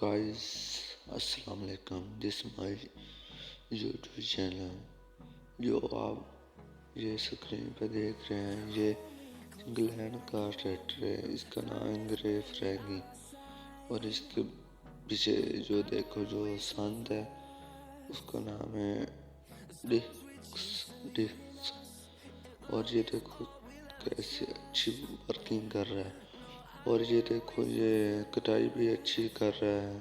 guys, अस्सलाम वालेकुम। This my YouTube channel. जो आप ये स्क्रीन पे देख रहे हैं, ये इंग्लैंड का ट्रैक्टर है। इसका नाम अंग्रेज फ्रैगी। और इसके पीछे जो देखो जो संद है, उसका नाम है डिक्स। और ये देखो कैसे अच्छी वर्किंग कर रहा है। और ये देखो ये कटाई भी अच्छी कर रहा है,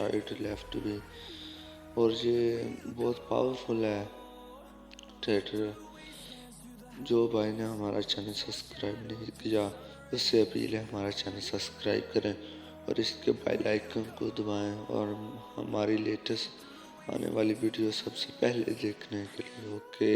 राइट लेफ्ट भी। और ये बहुत पावरफुल है ट्रैक्टर। जो भाई ने हमारा चैनल सब्सक्राइब नहीं किया, उससे अपील है हमारा चैनल सब्सक्राइब करें और इसके बेल आइकन को दबाएं और हमारी लेटेस्ट आने वाली वीडियो सबसे पहले देखने के लिए। Okay.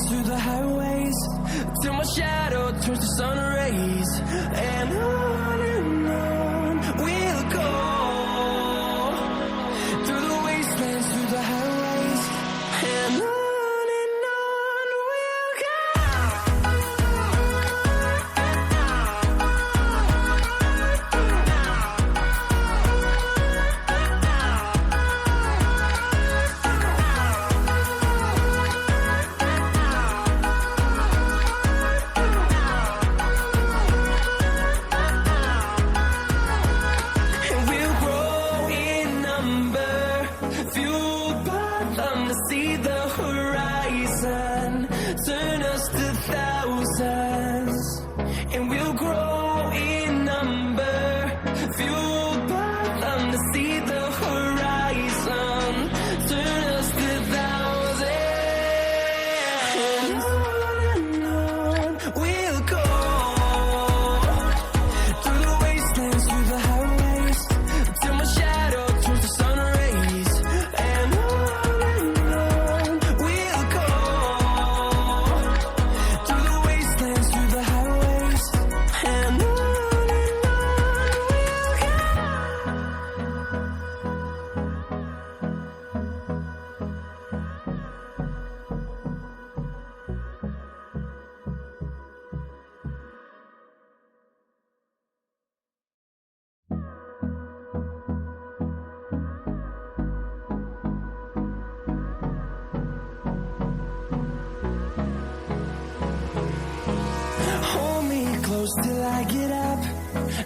Through the highways, till my shadow turns to sun rays, and on we'll go. Through the wastelands, through the highways, and on we'll go. See the horizon, turn us to thousands, and we'll grow in number, fueled by them to see the horizon, turn us to thousands, and on we'll go, through the wastelands, through the highways, till my shadow turns to sun rays, and till I get up,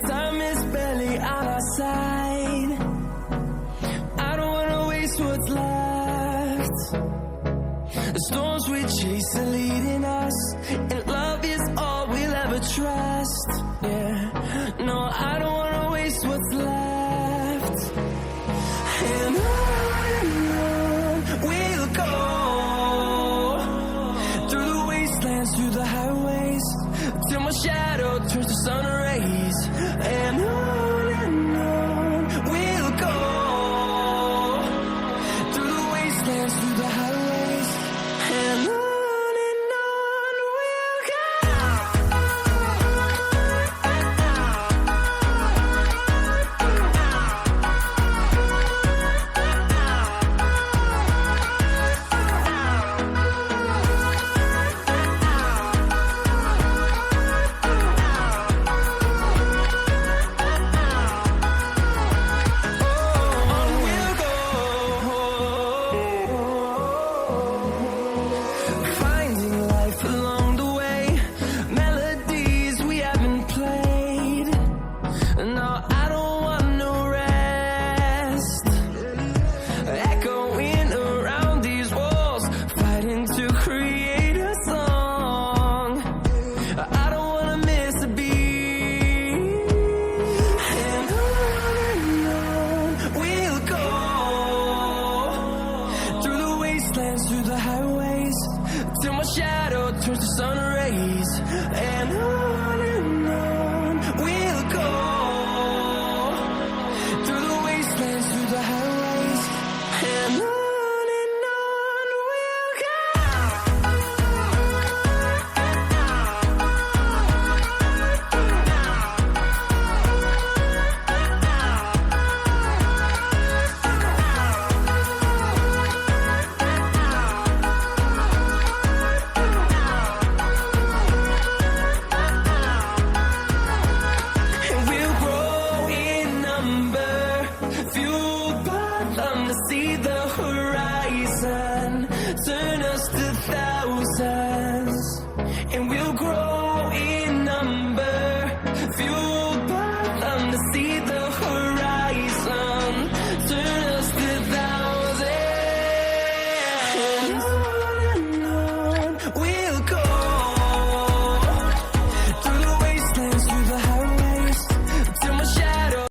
time is barely on our side. I don't wanna waste what's left. The storms we chase are leading us.